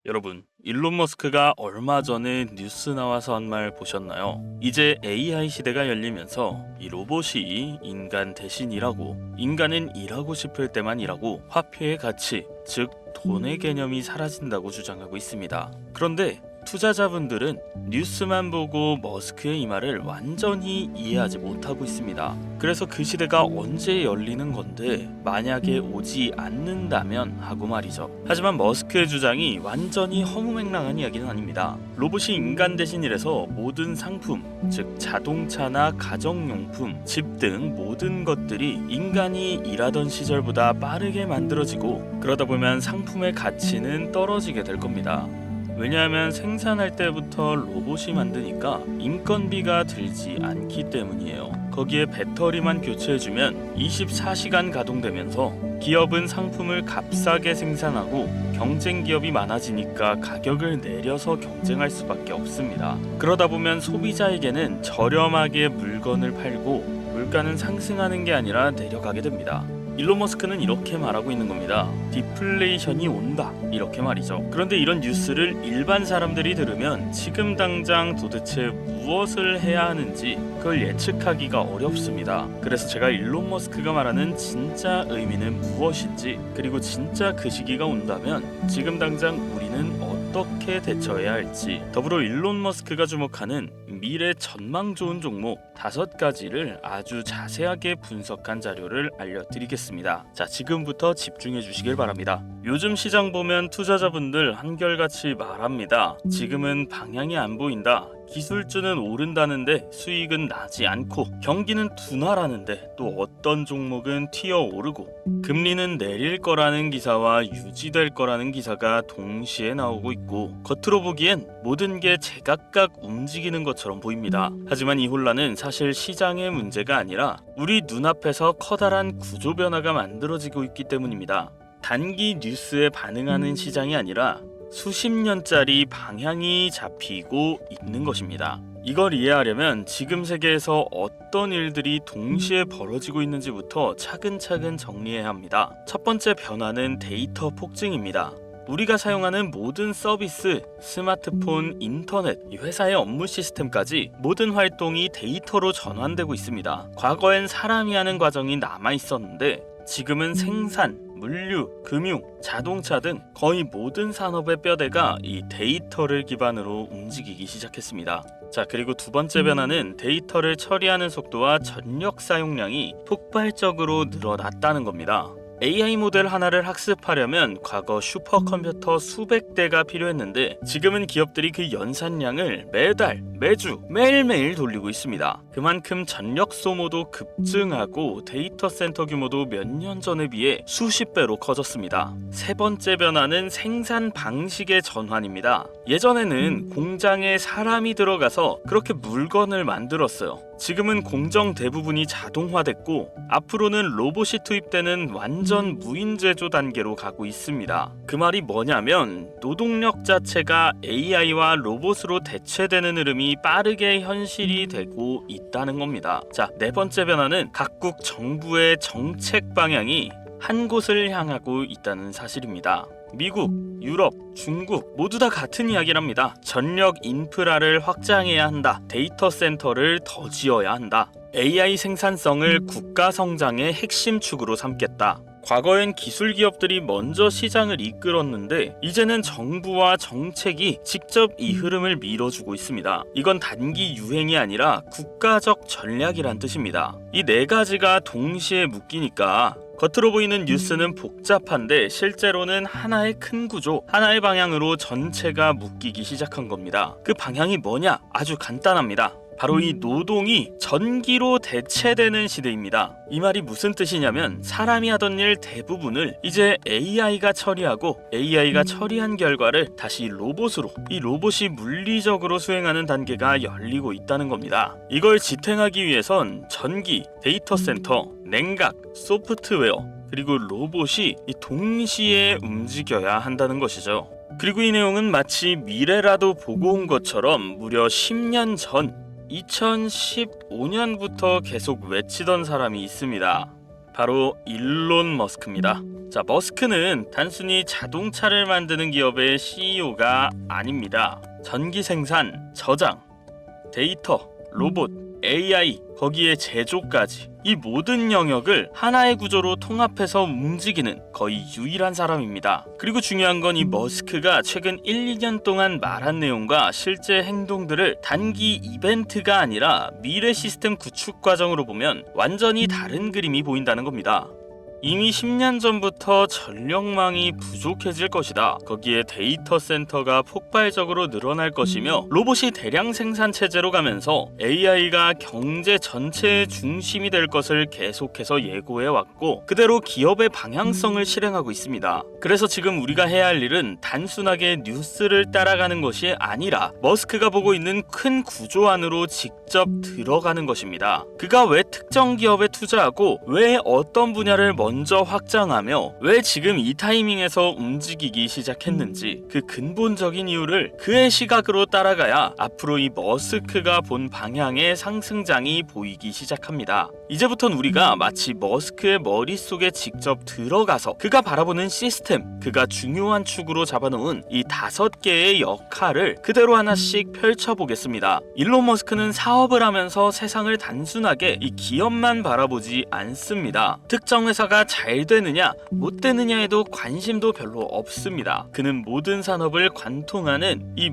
여러분, 일론 머스크가 얼마 전에 뉴스 나와서 한 말 보셨나요? 이제 AI 시대가 열리면서 이 로봇이 인간 대신 일하고, 인간은 일하고 싶을 때만 일하고, 화폐의 가치, 즉 돈의 개념이 사라진다고 주장하고 있습니다. 그런데 투자자분들은 뉴스만 보고 머스크의 이 말을 완전히 이해하지 못하고 있습니다. 그래서 그 시대가 언제 열리는 건데 만약에 오지 않는다면 하고 말이죠. 하지만 머스크의 주장이 완전히 허무맹랑한 이야기는 아닙니다. 로봇이 인간 대신 일해서 모든 상품, 즉 자동차나 가정용품, 집 등 모든 것들이 인간이 일하던 시절보다 빠르게 만들어지고, 그러다 보면 상품의 가치는 떨어지게 될 겁니다. 왜냐하면 생산할 때부터 로봇이 만드니까 인건비가 들지 않기 때문이에요. 거기에 배터리만 교체해주면 24시간 가동되면서 기업은 상품을 값싸게 생산하고 경쟁 기업이 많아지니까 가격을 내려서 경쟁할 수밖에 없습니다. 그러다 보면 소비자에게는 저렴하게 물건을 팔고 물가는 상승하는 게 아니라 내려가게 됩니다. 일론 머스크는 이렇게 말하고 있는 겁니다. 디플레이션이 온다, 이렇게 말이죠. 그런데 이런 뉴스를 일반 사람들이 들으면 지금 당장 도대체 무엇을 해야 하는지 그걸 예측하기가 어렵습니다. 그래서 제가 일론 머스크가 말하는 진짜 의미는 무엇인지, 그리고 진짜 그 시기가 온다면 지금 당장 우리는 어떻게 대처해야 할지, 더불어 일론 머스크가 주목하는 미래 전망 좋은 종목 5가지를 아주 자세하게 분석한 자료를 알려드리겠습니다. 자, 지금부터 집중해 주시길 바랍니다. 요즘 시장 보면 투자자분들 한결같이 말합니다. 지금은 방향이 안 보인다. 기술주는 오른다는데 수익은 나지 않고, 경기는 둔화라는데 또 어떤 종목은 튀어오르고, 금리는 내릴 거라는 기사와 유지될 거라는 기사가 동시에 나오고 있고, 겉으로 보기엔 모든 게 제각각 움직이는 것처럼 보입니다. 하지만 이 혼란은 사실 시장의 문제가 아니라 우리 눈앞에서 커다란 구조 변화가 만들어지고 있기 때문입니다. 단기 뉴스에 반응하는 시장이 아니라 수십 년짜리 방향이 잡히고 있는 것입니다. 이걸 이해하려면 지금 세계에서 어떤 일들이 동시에 벌어지고 있는지부터 차근차근 정리해야 합니다. 첫 번째 변화는 데이터 폭증입니다. 우리가 사용하는 모든 서비스, 스마트폰, 인터넷, 회사의 업무 시스템까지 모든 활동이 데이터로 전환되고 있습니다. 과거엔 사람이 하는 과정이 남아 있었는데 지금은 생산, 물류, 금융, 자동차 등 거의 모든 산업의 뼈대가 이 데이터를 기반으로 움직이기 시작했습니다. 자, 그리고 두 번째 변화는 데이터를 처리하는 속도와 전력 사용량이 폭발적으로 늘어났다는 겁니다. AI 모델 하나를 학습하려면 과거 슈퍼컴퓨터 수백 대가 필요했는데 지금은 기업들이 그 연산량을 매달, 매주, 매일매일 돌리고 있습니다. 그만큼 전력 소모도 급증하고 데이터 센터 규모도 몇 년 전에 비해 수십 배로 커졌습니다. 세 번째 변화는 생산 방식의 전환입니다. 예전에는 공장에 사람이 들어가서 그렇게 물건을 만들었어요. 지금은 공정 대부분이 자동화됐고 앞으로는 로봇이 투입되는 완전 무인 제조 단계로 가고 있습니다. 그 말이 뭐냐면 노동력 자체가 AI와 로봇으로 대체되는 흐름이 빠르게 현실이 되고 있다는 겁니다. 자, 네 번째 변화는 각국 정부의 정책 방향이 한 곳을 향하고 있다는 사실입니다. 미국, 유럽, 중국 모두 다 같은 이야기랍니다. 전력 인프라를 확장해야 한다. 데이터 센터를 더 지어야 한다. AI 생산성을 국가 성장의 핵심 축으로 삼겠다. 과거엔 기술 기업들이 먼저 시장을 이끌었는데 이제는 정부와 정책이 직접 이 흐름을 밀어주고 있습니다. 이건 단기 유행이 아니라 국가적 전략이란 뜻입니다. 이 네 가지가 동시에 묶이니까 겉으로 보이는 뉴스는 복잡한데 실제로는 하나의 큰 구조, 하나의 방향으로 전체가 묶이기 시작한 겁니다. 그 방향이 뭐냐? 아주 간단합니다. 바로 이 노동이 전기로 대체되는 시대입니다. 이 말이 무슨 뜻이냐면 사람이 하던 일 대부분을 이제 AI가 처리하고 AI가 처리한 결과를 다시 로봇으로, 이 로봇이 물리적으로 수행하는 단계가 열리고 있다는 겁니다. 이걸 지탱하기 위해선 전기, 데이터 센터, 냉각, 소프트웨어, 그리고 로봇이 동시에 움직여야 한다는 것이죠. 그리고 이 내용은 마치 미래라도 보고 온 것처럼 무려 10년 전 2015년부터 계속 외치던 사람이 있습니다. 바로 일론 머스크입니다. 자, 머스크는 단순히 자동차를 만드는 기업의 CEO가 아닙니다. 전기 생산, 저장, 데이터, 로봇, AI, 거기에 제조까지 이 모든 영역을 하나의 구조로 통합해서 움직이는 거의 유일한 사람입니다. 그리고 중요한 건 이 머스크가 최근 1, 2년 동안 말한 내용과 실제 행동들을 단기 이벤트가 아니라 미래 시스템 구축 과정으로 보면 완전히 다른 그림이 보인다는 겁니다. 이미 10년 전부터 전력망이 부족해질 것이다. 거기에 데이터 센터가 폭발적으로 늘어날 것이며 로봇이 대량 생산 체제로 가면서 AI가 경제 전체의 중심이 될 것을 계속해서 예고해왔고 그대로 기업의 방향성을 실행하고 있습니다. 그래서 지금 우리가 해야 할 일은 단순하게 뉴스를 따라가는 것이 아니라 머스크가 보고 있는 큰 구조 안으로 직접 들어가는 것입니다. 그가 왜 특정 기업에 투자하고 왜 어떤 분야를 먼저 확장하며 왜 지금 이 타이밍에서 움직이기 시작했는지 그 근본적인 이유를 그의 시각으로 따라가야 앞으로 이 머스크가 본 방향의 상승장이 보이기 시작합니다. 이제부턴 우리가 마치 머스크의 머릿속에 직접 들어가서 그가 바라보는 시스템, 그가 중요한 축으로 잡아놓은 이 5개의 역할을 그대로 하나씩 펼쳐보겠습니다. 일론 머스크는 사업을 하면서 세상을 단순하게 이 기업만 바라보지 않습니다. 특정 회사가 잘 되느냐 못 되느냐에도 관심도 별로 없습니다. 그는 모든 산업을 관통하는 이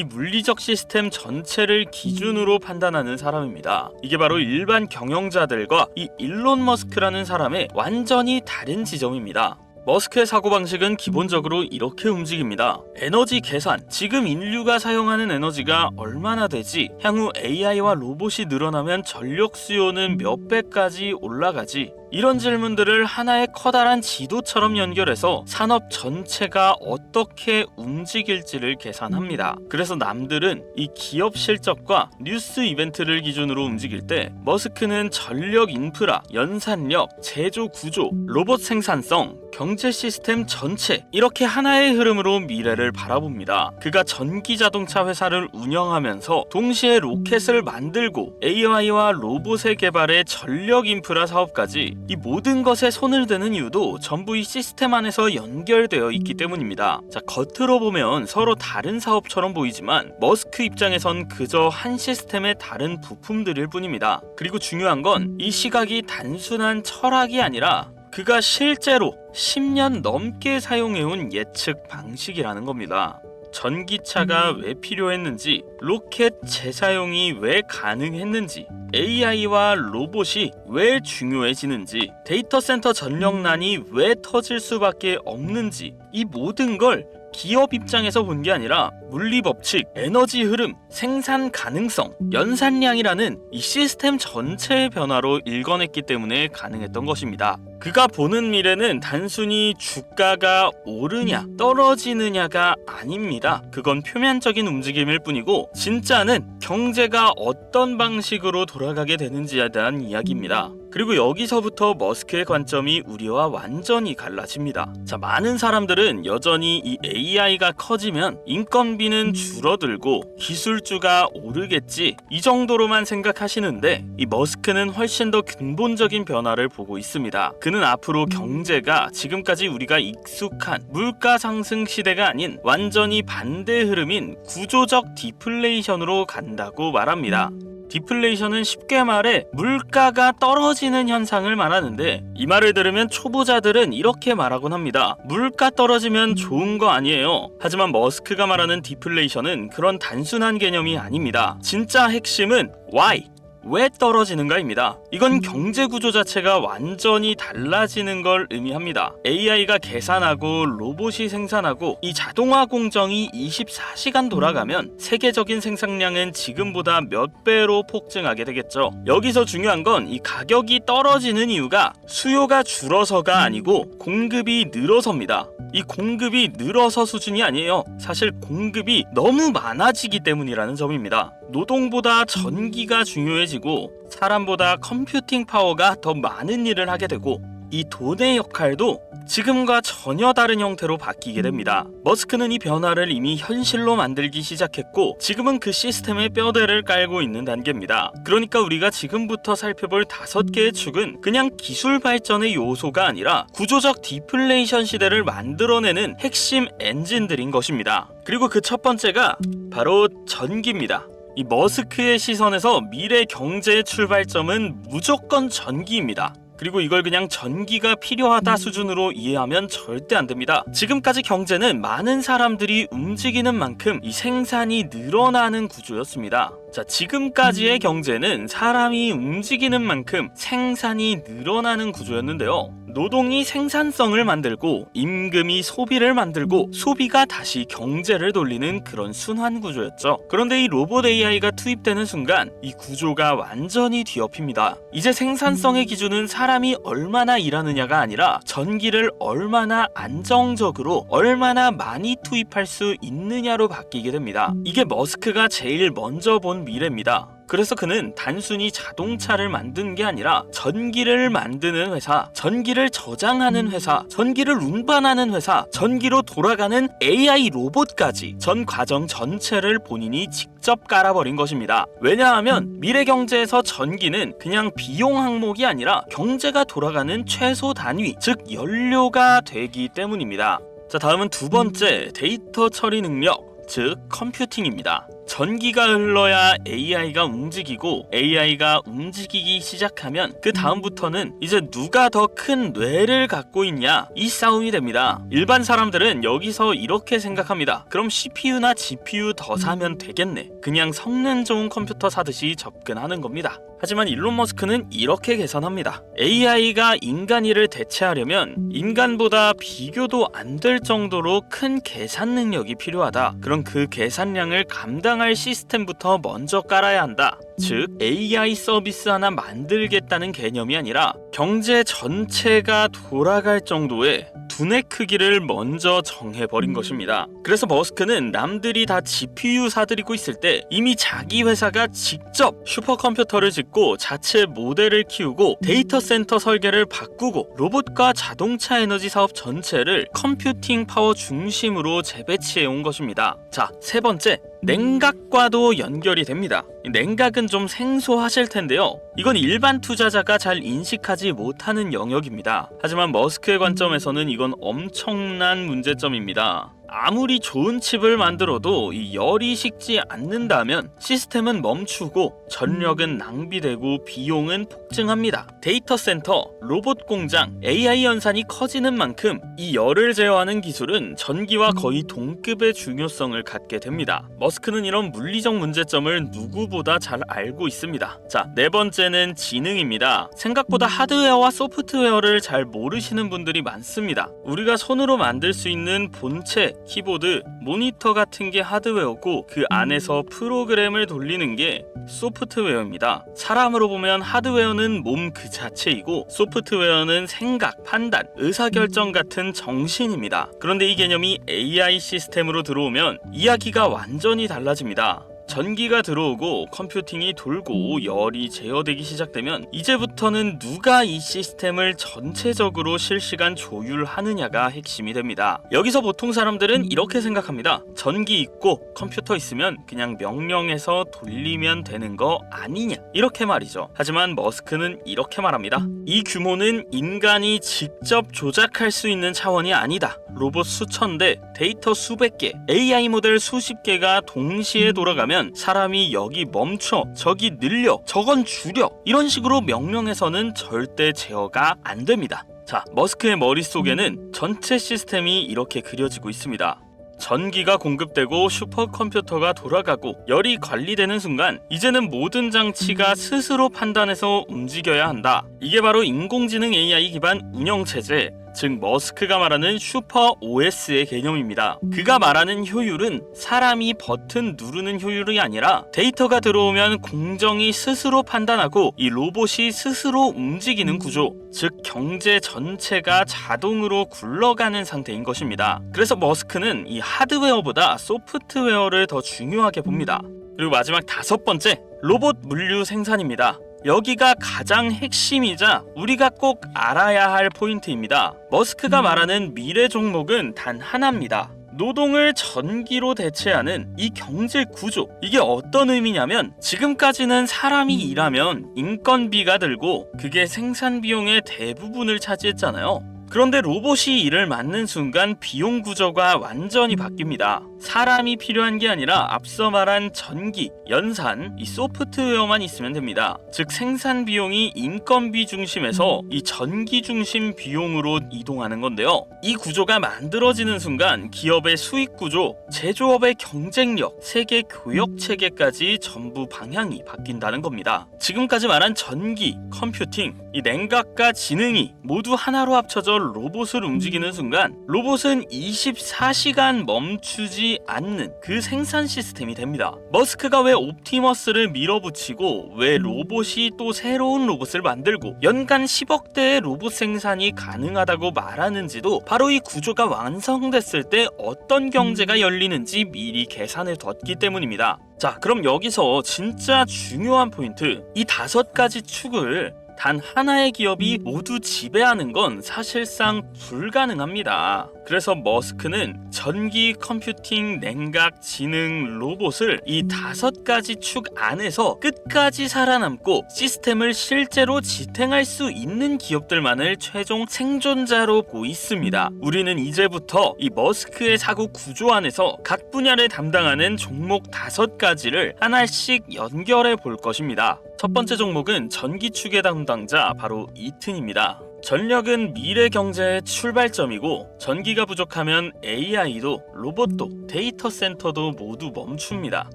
물리적 시스템 전체를 기준으로 판단하는 사람입니다. 이게 바로 일반 경영자들과 이 일론 머스크라는 사람의 완전히 다른 지점입니다. 머스크의 사고방식은 기본적으로 이렇게 움직입니다. 에너지 계산, 지금 인류가 사용하는 에너지가 얼마나 되지? 향후 AI와 로봇이 늘어나면 전력 수요는 몇 배까지 올라가지? 이런 질문들을 하나의 커다란 지도처럼 연결해서 산업 전체가 어떻게 움직일지를 계산합니다. 그래서 남들은 이 기업 실적과 뉴스 이벤트를 기준으로 움직일 때 머스크는 전력 인프라, 연산력, 제조 구조, 로봇 생산성, 경제 시스템 전체 이렇게 하나의 흐름으로 미래를 바라봅니다. 그가 전기 자동차 회사를 운영하면서 동시에 로켓을 만들고 AI와 로봇의 개발에 전력 인프라 사업까지 이 모든 것에 손을 대는 이유도 전부 이 시스템 안에서 연결되어 있기 때문입니다. 자, 겉으로 보면 서로 다른 사업처럼 보이지만 머스크 입장에선 그저 한 시스템의 다른 부품들일 뿐입니다. 그리고 중요한 건 이 시각이 단순한 철학이 아니라 그가 실제로 10년 넘게 사용해온 예측 방식이라는 겁니다. 전기차가 왜 필요했는지, 로켓 재사용이 왜 가능했는지, AI와 로봇이 왜 중요해지는지, 데이터 센터 전력난이 왜 터질 수밖에 없는지, 이 모든 걸 기업 입장에서 본 게 아니라 물리법칙, 에너지 흐름, 생산 가능성, 연산량이라는 이 시스템 전체의 변화로 읽어냈기 때문에 가능했던 것입니다. 그가 보는 미래는 단순히 주가가 오르냐 떨어지느냐가 아닙니다. 그건 표면적인 움직임일 뿐이고 진짜는 경제가 어떤 방식으로 돌아가게 되는지에 대한 이야기입니다. 그리고 여기서부터 머스크의 관점이 우리와 완전히 갈라집니다. 자, 많은 사람들은 여전히 이 AI가 커지면 인건비는 줄어들고 기술주가 오르겠지 이 정도로만 생각하시는데 이 머스크는 훨씬 더 근본적인 변화를 보고 있습니다. 그는 앞으로 경제가 지금까지 우리가 익숙한 물가 상승 시대가 아닌 완전히 반대 흐름인 구조적 디플레이션으로 간다고 말합니다. 디플레이션은 쉽게 말해 물가가 떨어지는 현상을 말하는데 이 말을 들으면 초보자들은 이렇게 말하곤 합니다. 물가 떨어지면 좋은 거 아니에요. 하지만 머스크가 말하는 디플레이션은 그런 단순한 개념이 아닙니다. 진짜 핵심은 why? 왜 떨어지는가입니다. 이건 경제 구조 자체가 완전히 달라지는 걸 의미합니다. AI가 계산하고 로봇이 생산하고 이 자동화 공정이 24시간 돌아가면 세계적인 생산량은 지금보다 몇 배로 폭증하게 되겠죠. 여기서 중요한 건 이 가격이 떨어지는 이유가 수요가 줄어서가 아니고 공급이 늘어서입니다. 이 공급이 늘어서 수준이 아니에요. 사실 공급이 너무 많아지기 때문이라는 점입니다. 노동보다 전기가 중요해지고 사람보다 컴퓨팅 파워가 더 많은 일을 하게 되고 이 돈의 역할도 지금과 전혀 다른 형태로 바뀌게 됩니다. 머스크는 이 변화를 이미 현실로 만들기 시작했고 지금은 그 시스템에 뼈대를 깔고 있는 단계입니다. 그러니까 우리가 지금부터 살펴볼 5개의 축은 그냥 기술 발전의 요소가 아니라 구조적 디플레이션 시대를 만들어내는 핵심 엔진들인 것입니다. 그리고 그 첫 번째가 바로 전기입니다. 이 머스크의 시선에서 미래 경제의 출발점은 무조건 전기입니다. 그리고 이걸 그냥 전기가 필요하다 수준으로 이해하면 절대 안 됩니다. 지금까지 경제는 많은 사람들이 움직이는 만큼 이 생산이 늘어나는 구조였습니다. 자, 지금까지의 경제는 사람이 움직이는 만큼 생산이 늘어나는 구조였는데요. 노동이 생산성을 만들고 임금이 소비를 만들고 소비가 다시 경제를 돌리는 그런 순환 구조였죠. 그런데 이 로봇 AI가 투입되는 순간 이 구조가 완전히 뒤엎입니다. 이제 생산성의 기준은 사람이 얼마나 일하느냐가 아니라 전기를 얼마나 안정적으로 얼마나 많이 투입할 수 있느냐로 바뀌게 됩니다. 이게 머스크가 제일 먼저 본 미래입니다. 그래서 그는 단순히 자동차를 만든 게 아니라 전기를 만드는 회사, 전기를 저장하는 회사, 전기를 운반하는 회사, 전기로 돌아가는 AI 로봇까지 전 과정 전체를 본인이 직접 깔아버린 것입니다. 왜냐하면 미래 경제에서 전기는 그냥 비용 항목이 아니라 경제가 돌아가는 최소 단위, 즉 연료가 되기 때문입니다. 자, 다음은 두 번째, 데이터 처리 능력, 즉 컴퓨팅입니다. 전기가 흘러야 AI가 움직이고 AI가 움직이기 시작하면 그 다음부터는 이제 누가 더 큰 뇌를 갖고 있냐 이 싸움이 됩니다. 일반 사람들은 여기서 이렇게 생각합니다. 그럼 CPU나 GPU 더 사면 되겠네. 그냥 성능 좋은 컴퓨터 사듯이 접근하는 겁니다. 하지만 일론 머스크는 이렇게 계산합니다. AI가 인간 일을 대체하려면 인간보다 비교도 안 될 정도로 큰 계산 능력이 필요하다. 그럼 그 계산량을 감당할 시스템부터 먼저 깔아야 한다. 즉 AI 서비스 하나 만들겠다는 개념이 아니라 경제 전체가 돌아갈 정도의 두뇌 크기를 먼저 정해버린 것입니다. 그래서 머스크는 남들이 다 GPU 사들이고 있을 때 이미 자기 회사가 직접 슈퍼컴퓨터를 짓고 자체 모델을 키우고 데이터 센터 설계를 바꾸고 로봇과 자동차 에너지 사업 전체를 컴퓨팅 파워 중심으로 재배치해 온 것입니다. 자, 세 번째, 냉각과도 연결이 됩니다. 냉각은 좀 생소하실 텐데요. 이건 일반 투자자가 잘 인식하지 못하는 영역입니다. 하지만 머스크의 관점에서는 이건 엄청난 문제점입니다. 아무리 좋은 칩을 만들어도 이 열이 식지 않는다면 시스템은 멈추고 전력은 낭비되고 비용은 폭증합니다. 데이터 센터, 로봇 공장, AI 연산이 커지는 만큼 이 열을 제어하는 기술은 전기와 거의 동급의 중요성을 갖게 됩니다. 머스크는 이런 물리적 문제점을 누구보다 잘 알고 있습니다. 자, 네 번째는 지능입니다. 생각보다 하드웨어와 소프트웨어를 잘 모르시는 분들이 많습니다. 우리가 손으로 만들 수 있는 본체, 키보드, 모니터 같은 게 하드웨어고 그 안에서 프로그램을 돌리는 게 소프트웨어입니다. 사람으로 보면 하드웨어는 몸 그 자체이고 소프트웨어는 생각, 판단, 의사결정 같은 정신입니다. 그런데 이 개념이 AI 시스템으로 들어오면 이야기가 완전히 달라집니다. 전기가 들어오고 컴퓨팅이 돌고 열이 제어되기 시작되면 이제부터는 누가 이 시스템을 전체적으로 실시간 조율하느냐가 핵심이 됩니다. 여기서 보통 사람들은 이렇게 생각합니다. 전기 있고 컴퓨터 있으면 그냥 명령해서 돌리면 되는 거 아니냐, 이렇게 말이죠. 하지만 머스크는 이렇게 말합니다. 이 규모는 인간이 직접 조작할 수 있는 차원이 아니다. 로봇 수천 대, 데이터 수백 개, AI 모델 수십 개가 동시에 돌아가면 사람이 여기 멈춰, 저기 늘려, 저건 줄여, 이런 식으로 명령해서는 절대 제어가 안 됩니다. 자, 머스크의 머릿속에는 전체 시스템이 이렇게 그려지고 있습니다. 전기가 공급되고 슈퍼컴퓨터가 돌아가고 열이 관리되는 순간 이제는 모든 장치가 스스로 판단해서 움직여야 한다. 이게 바로 인공지능 AI 기반 운영체제, 즉 머스크가 말하는 슈퍼 OS의 개념입니다. 그가 말하는 효율은 사람이 버튼 누르는 효율이 아니라 데이터가 들어오면 공정이 스스로 판단하고 이 로봇이 스스로 움직이는 구조, 즉 경제 전체가 자동으로 굴러가는 상태인 것입니다. 그래서 머스크는 이 하드웨어보다 소프트웨어를 더 중요하게 봅니다. 그리고 마지막 다섯 번째, 로봇 물류 생산입니다. 여기가 가장 핵심이자 우리가 꼭 알아야 할 포인트입니다. 머스크가 말하는 미래 종목은 단 하나입니다. 노동을 전기로 대체하는 이 경제 구조, 이게 어떤 의미냐면 지금까지는 사람이 일하면 인건비가 들고 그게 생산 비용의 대부분을 차지했잖아요. 그런데 로봇이 일을 맡는 순간 비용 구조가 완전히 바뀝니다. 사람이 필요한 게 아니라 앞서 말한 전기, 연산, 이 소프트웨어만 있으면 됩니다. 즉 생산 비용이 인건비 중심에서 이 전기 중심 비용으로 이동하는 건데요. 이 구조가 만들어지는 순간 기업의 수익 구조, 제조업의 경쟁력, 세계 교역 체계까지 전부 방향이 바뀐다는 겁니다. 지금까지 말한 전기, 컴퓨팅, 이 냉각과 지능이 모두 하나로 합쳐져 로봇을 움직이는 순간 로봇은 24시간 멈추지 않는 그 생산 시스템이 됩니다. 머스크가 왜 옵티머스를 밀어붙이고 왜 로봇이 또 새로운 로봇을 만들고 연간 10억 대의 로봇 생산이 가능하다고 말하는지도 바로 이 구조가 완성됐을 때 어떤 경제가 열리는지 미리 계산해 뒀기 때문입니다. 자, 그럼 여기서 진짜 중요한 포인트, 이 5가지 축을 단 하나의 기업이 모두 지배하는 건 사실상 불가능합니다. 그래서 머스크는 전기, 컴퓨팅, 냉각, 지능, 로봇을 이 5가지 축 안에서 끝까지 살아남고 시스템을 실제로 지탱할 수 있는 기업들만을 최종 생존자로 보고 있습니다. 우리는 이제부터 이 머스크의 사고 구조 안에서 각 분야를 담당하는 종목 5가지를 하나씩 연결해 볼 것입니다. 첫 번째 종목은 전기 축의 담당자 바로 이튼입니다. 전력은 미래 경제의 출발점이고 전기가 부족하면 AI도 로봇도 데이터 센터도 모두 멈춥니다.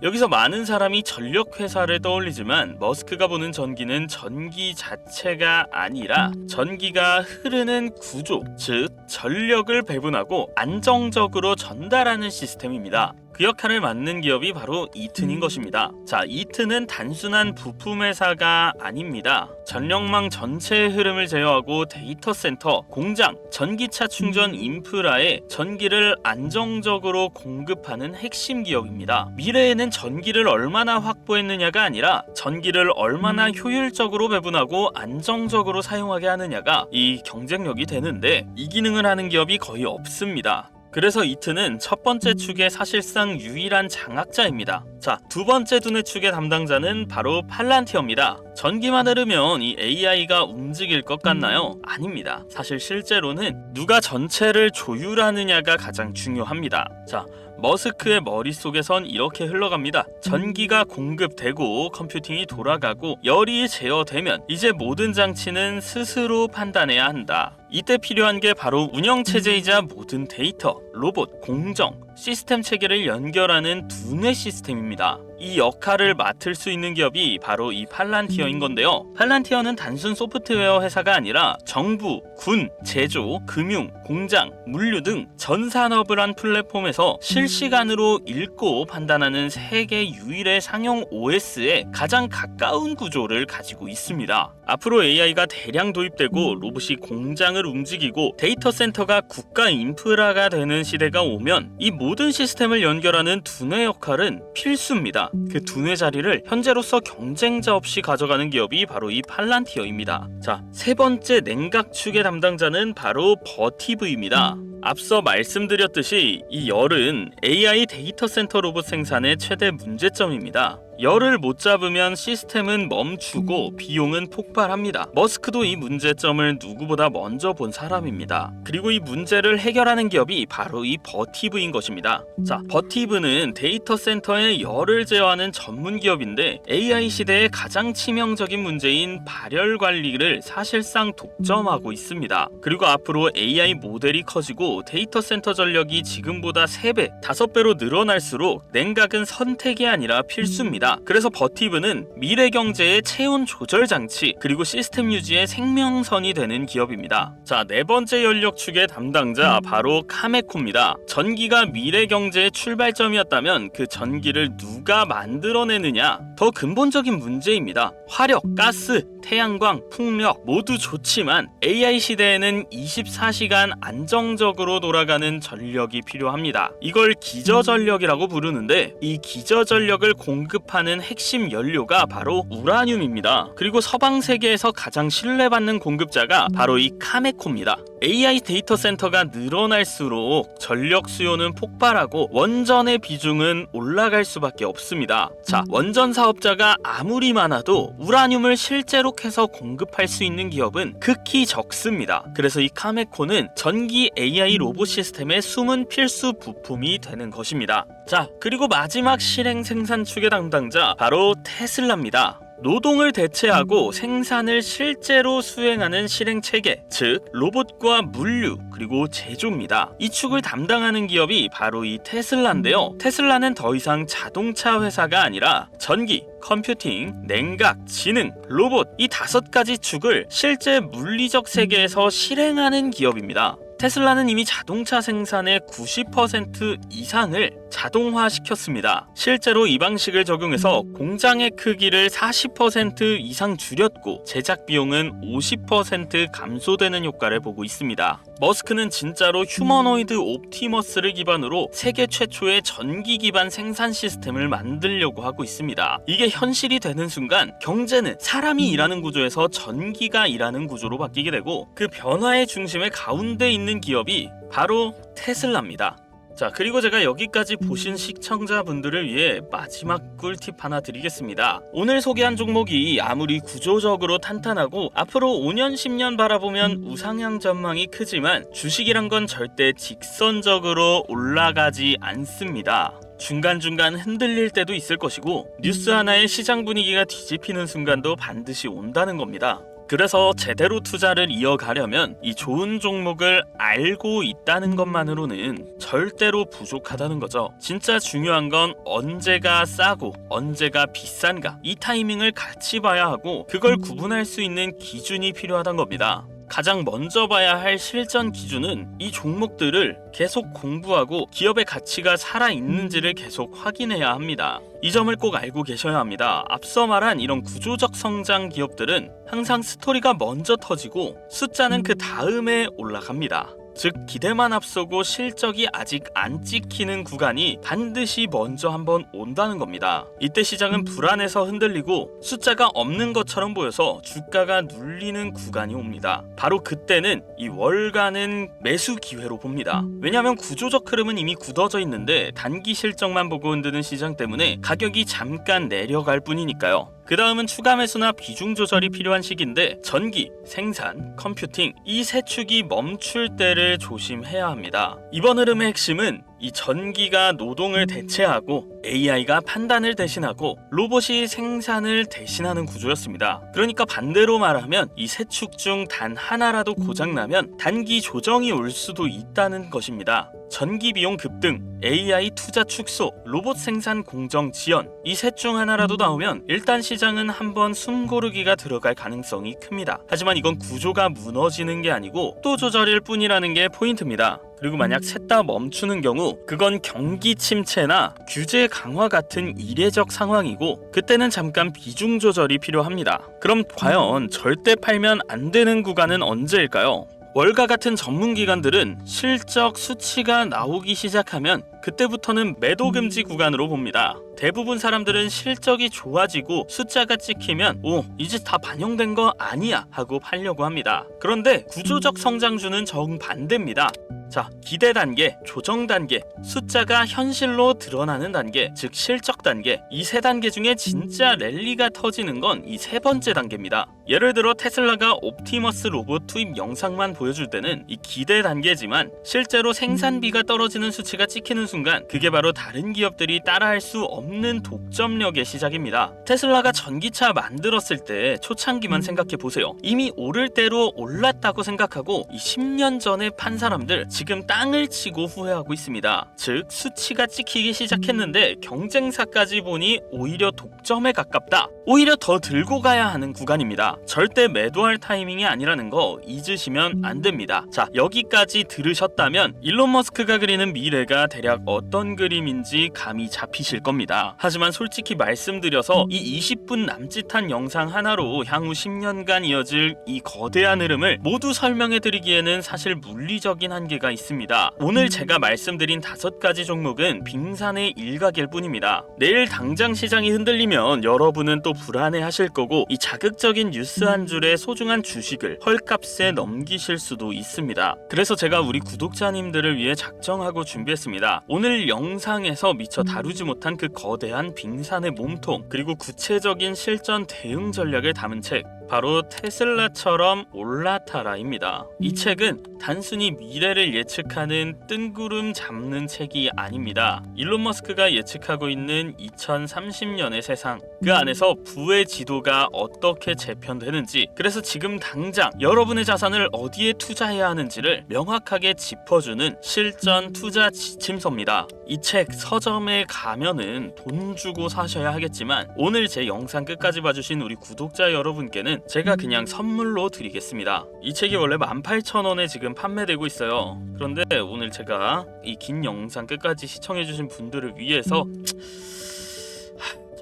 여기서 많은 사람이 전력 회사를 떠올리지만 머스크가 보는 전기는 전기 자체가 아니라 전기가 흐르는 구조, 즉 전력을 배분하고 안정적으로 전달하는 시스템입니다. 그 역할을 맡는 기업이 바로 이튼인 것입니다. 자, 이튼은 단순한 부품 회사가 아닙니다. 전력망 전체의 흐름을 제어하고 데이터 센터, 공장, 전기차 충전 인프라에 전기를 안정적으로 공급하는 핵심 기업입니다. 미래에는 전기를 얼마나 확보했느냐가 아니라 전기를 얼마나 효율적으로 배분하고 안정적으로 사용하게 하느냐가 이 경쟁력이 되는데 이 기능을 하는 기업이 거의 없습니다. 그래서 이튼은 첫 번째 축의 사실상 유일한 장악자입니다. 자, 두 번째 두뇌 축의 담당자는 바로 팔란티어입니다. 전기만 흐르면 이 AI가 움직일 것 같나요? 아닙니다. 사실 실제로는 누가 전체를 조율하느냐가 가장 중요합니다. 자, 머스크의 머릿속에선 이렇게 흘러갑니다. 전기가 공급되고 컴퓨팅이 돌아가고 열이 제어되면 이제 모든 장치는 스스로 판단해야 한다. 이때 필요한 게 바로 운영체제이자 모든 데이터, 로봇, 공정, 시스템 체계를 연결하는 두뇌 시스템입니다. 이 역할을 맡을 수 있는 기업이 바로 이 팔란티어인 건데요. 팔란티어는 단순 소프트웨어 회사가 아니라 정부, 군, 제조, 금융, 공장, 물류 등 전 산업을 한 플랫폼에서 실시간으로 읽고 판단하는 세계 유일의 상용 OS에 가장 가까운 구조를 가지고 있습니다. 앞으로 AI가 대량 도입되고 로봇이 공장을 움직이고 데이터 센터가 국가 인프라가 되는 시대가 오면 이 모든 시스템을 연결하는 두뇌 역할은 필수입니다. 그 두뇌 자리를 현재로서 경쟁자 없이 가져가는 기업이 바로 이 팔란티어입니다. 자, 세 번째 냉각 축의 담당자는 바로 버티브입니다. 앞서 말씀드렸듯이 이 열은 AI 데이터 센터 로봇 생산의 최대 문제점입니다. 열을 못 잡으면 시스템은 멈추고 비용은 폭발합니다. 머스크도 이 문제점을 누구보다 먼저 본 사람입니다. 그리고 이 문제를 해결하는 기업이 바로 이 버티브인 것입니다. 자, 버티브는 데이터 센터의 열을 제어하는 전문 기업인데 AI 시대의 가장 치명적인 문제인 발열 관리를 사실상 독점하고 있습니다. 그리고 앞으로 AI 모델이 커지고 데이터 센터 전력이 지금보다 3배, 5배로 늘어날수록 냉각은 선택이 아니라 필수입니다. 그래서 버티브는 미래 경제의 체온 조절 장치 그리고 시스템 유지의 생명선이 되는 기업입니다. 자, 네 번째 연력 축의 담당자 바로 카메코입니다. 전기가 미래 경제의 출발점이었다면 그 전기를 누가 만들어내느냐, 더 근본적인 문제입니다. 화력, 가스, 태양광, 풍력 모두 좋지만 AI 시대에는 24시간 안정적으로 돌아가는 전력이 필요합니다. 이걸 기저전력이라고 부르는데 이 기저전력을 공급하는 핵심 연료가 바로 우라늄입니다. 그리고 서방 세계에서 가장 신뢰받는 공급자가 바로 이 카메코입니다. AI 데이터 센터가 늘어날수록 전력 수요는 폭발하고 원전의 비중은 올라갈 수밖에 없습니다. 자, 원전 사업자가 아무리 많아도 우라늄을 실제로 캐서 공급할 수 있는 기업은 극히 적습니다. 그래서 이 카메코는 전기 AI 로봇 시스템의 숨은 필수 부품이 되는 것입니다. 자, 그리고 마지막 실행 생산 축의 담당자 바로 테슬라입니다. 노동을 대체하고 생산을 실제로 수행하는 실행 체계, 즉 로봇과 물류 그리고 제조입니다. 이 축을 담당하는 기업이 바로 이 테슬라인데요. 테슬라는 더 이상 자동차 회사가 아니라 전기, 컴퓨팅, 냉각, 지능, 로봇 이 5가지 축을 실제 물리적 세계에서 실행하는 기업입니다. 테슬라는 이미 자동차 생산의 90% 이상을 자동화시켰습니다. 실제로 이 방식을 적용해서 공장의 크기를 40% 이상 줄였고 제작 비용은 50% 감소되는 효과를 보고 있습니다. 머스크는 진짜로 휴머노이드 옵티머스를 기반으로 세계 최초의 전기 기반 생산 시스템을 만들려고 하고 있습니다. 이게 현실이 되는 순간 경제는 사람이 일하는 구조에서 전기가 일하는 구조로 바뀌게 되고 그 변화의 중심에 가운데 있는 기업이 바로 테슬라입니다. 자, 그리고 제가 여기까지 보신 시청자분들을 위해 마지막 꿀팁 하나 드리겠습니다. 오늘 소개한 종목이 아무리 구조적으로 탄탄하고 앞으로 5년 10년 바라보면 우상향 전망이 크지만 주식이란 건 절대 직선적으로 올라가지 않습니다. 중간중간 흔들릴 때도 있을 것이고 뉴스 하나에 시장 분위기가 뒤집히는 순간도 반드시 온다는 겁니다. 그래서 제대로 투자를 이어가려면 이 좋은 종목을 알고 있다는 것만으로는 절대로 부족하다는 거죠. 진짜 중요한 건 언제가 싸고 언제가 비싼가 이 타이밍을 같이 봐야 하고 그걸 구분할 수 있는 기준이 필요하다는 겁니다. 가장 먼저 봐야 할 실전 기준은 이 종목들을 계속 공부하고 기업의 가치가 살아있는지를 계속 확인해야 합니다. 이 점을 꼭 알고 계셔야 합니다. 앞서 말한 이런 구조적 성장 기업들은 항상 스토리가 먼저 터지고 숫자는 그 다음에 올라갑니다. 즉 기대만 앞서고 실적이 아직 안 찍히는 구간이 반드시 먼저 한번 온다는 겁니다. 이때 시장은 불안해서 흔들리고 숫자가 없는 것처럼 보여서 주가가 눌리는 구간이 옵니다. 바로 그때는 이 월가는 매수 기회로 봅니다. 왜냐하면 구조적 흐름은 이미 굳어져 있는데 단기 실적만 보고 흔드는 시장 때문에 가격이 잠깐 내려갈 뿐이니까요. 그 다음은 추가 매수나 비중 조절이 필요한 시기인데 전기, 생산, 컴퓨팅 이 세 축이 멈출 때를 조심해야 합니다. 이번 흐름의 핵심은 이 전기가 노동을 대체하고 AI가 판단을 대신하고 로봇이 생산을 대신하는 구조였습니다. 그러니까 반대로 말하면 이 세 축 중 단 하나라도 고장나면 단기 조정이 올 수도 있다는 것입니다. 전기 비용 급등, AI 투자 축소, 로봇 생산 공정 지연 이 셋 중 하나라도 나오면 일단 시장은 한번 숨고르기가 들어갈 가능성이 큽니다. 하지만 이건 구조가 무너지는 게 아니고 또 조절일 뿐이라는 게 포인트입니다. 그리고 만약 셋 다 멈추는 경우 그건 경기 침체나 규제 강화 같은 이례적 상황이고 그때는 잠깐 비중 조절이 필요합니다. 그럼 과연 절대 팔면 안 되는 구간은 언제일까요? 월가 같은 전문기관들은 실적 수치가 나오기 시작하면 그때부터는 매도 금지 구간으로 봅니다. 대부분 사람들은 실적이 좋아지고 숫자가 찍히면 이제 다 반영된 거 아니야 하고 팔려고 합니다. 그런데 구조적 성장주는 정반대입니다. 자, 기대 단계, 조정 단계, 숫자가 현실로 드러나는 단계, 즉 실적 단계 이 세 단계 중에 진짜 랠리가 터지는 건 이 세 번째 단계입니다. 예를 들어 테슬라가 옵티머스 로봇 투입 영상만 보여줄 때는 이 기대 단계지만 실제로 생산비가 떨어지는 수치가 찍히는 순간 그게 바로 다른 기업들이 따라할 수 없는 독점력의 시작입니다. 테슬라가 전기차 만들었을 때 초창기만 생각해보세요. 이미 오를 대로 올랐다고 생각하고 이 10년 전에 판 사람들 지금 땅을 치고 후회하고 있습니다. 즉 수치가 찍히기 시작했는데 경쟁사까지 보니 오히려 독점에 가깝다. 오히려 더 들고 가야 하는 구간입니다. 절대 매도할 타이밍이 아니라는 거 잊으시면 안 됩니다. 자, 여기까지 들으셨다면 일론 머스크가 그리는 미래가 대략 어떤 그림인지 감이 잡히실 겁니다. 있습니다. 하지만 솔직히 말씀드려서 이 20분 남짓한 영상 하나로 향후 10년간 이어질 이 거대한 흐름을 모두 설명해드리기에는 사실 물리적인 한계가 있습니다. 오늘 제가 말씀드린 5가지 종목은 빙산의 일각일 뿐입니다. 내일 당장 시장이 흔들리면 여러분은 또 불안해하실 거고 이 자극적인 뉴스 한 줄에 소중한 주식을 헐값에 넘기실 수도 있습니다. 그래서 제가 우리 구독자님들을 위해 작정하고 준비했습니다. 오늘 영상에서 미처 다루지 못한 그 거대한 빙산의 몸통 그리고 구체적인 실전 대응 전략을 담은 책, 바로 테슬라처럼 올라타라입니다. 이 책은 단순히 미래를 예측하는 뜬구름 잡는 책이 아닙니다. 일론 머스크가 예측하고 있는 2030년의 세상, 그 안에서 부의 지도가 어떻게 재편되는지, 그래서 지금 당장 여러분의 자산을 어디에 투자해야 하는지를 명확하게 짚어주는 실전 투자 지침서입니다. 이 책 서점에 가면은 돈 주고 사셔야 하겠지만 오늘 제 영상 끝까지 봐주신 우리 구독자 여러분께는 제가 그냥 선물로 드리겠습니다. 이 책이 원래 18,000원에 지금 판매되고 있어요. 그런데 오늘 제가 이 긴 영상 끝까지 시청해주신 분들을 위해서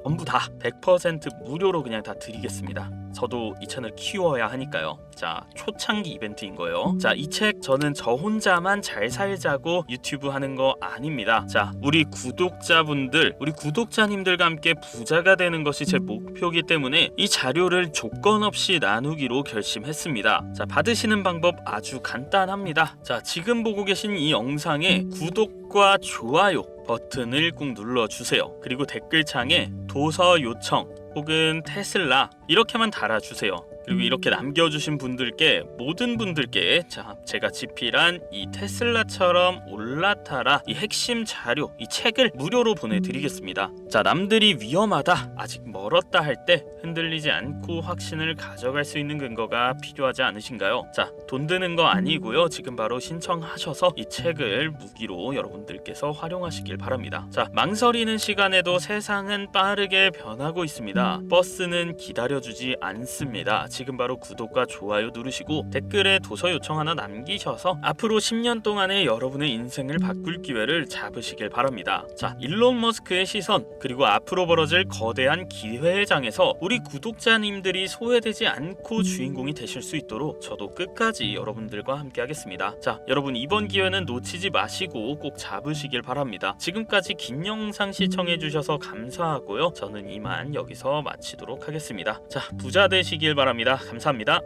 전부 다 100% 무료로 그냥 다 드리겠습니다. 저도 이 채널 키워야 하니까요. 자, 초창기 이벤트인 거예요. 자, 이 책 저는 저 혼자만 잘 살자고 유튜브 하는 거 아닙니다. 자, 우리 구독자분들, 우리 구독자님들과 함께 부자가 되는 것이 제 목표이기 때문에 이 자료를 조건 없이 나누기로 결심했습니다. 자, 받으시는 방법 아주 간단합니다. 자, 지금 보고 계신 이 영상에 구독과 좋아요 버튼을 꾹 눌러주세요. 그리고 댓글창에 도서 요청 혹은 테슬라 이렇게만 달아주세요. 그리고 이렇게 남겨주신 분들께, 모든 분들께 제가 집필한 이 테슬라처럼 올라타라 이 핵심 자료, 이 책을 무료로 보내드리겠습니다. 자, 남들이 위험하다, 아직 멀었다 할 때 흔들리지 않고 확신을 가져갈 수 있는 근거가 필요하지 않으신가요? 자, 돈 드는 거 아니고요. 지금 바로 신청하셔서 이 책을 무기로 여러분들께서 활용하시길 바랍니다. 자, 망설이는 시간에도 세상은 빠르게 변하고 있습니다. 버스는 기다려주지 않습니다. 지금 바로 구독과 좋아요 누르시고 댓글에 도서 요청 하나 남기셔서 앞으로 10년 동안의 여러분의 인생을 바꿀 기회를 잡으시길 바랍니다. 자, 일론 머스크의 시선 그리고 앞으로 벌어질 거대한 기회의 장에서 우리 구독자님들이 소외되지 않고 주인공이 되실 수 있도록 저도 끝까지 여러분들과 함께 하겠습니다. 자, 여러분 이번 기회는 놓치지 마시고 꼭 잡으시길 바랍니다. 지금까지 긴 영상 시청해 주셔서 감사하고요. 저는 이만 여기서 마치도록 하겠습니다. 자, 부자 되시길 바랍니다. 감사합니다.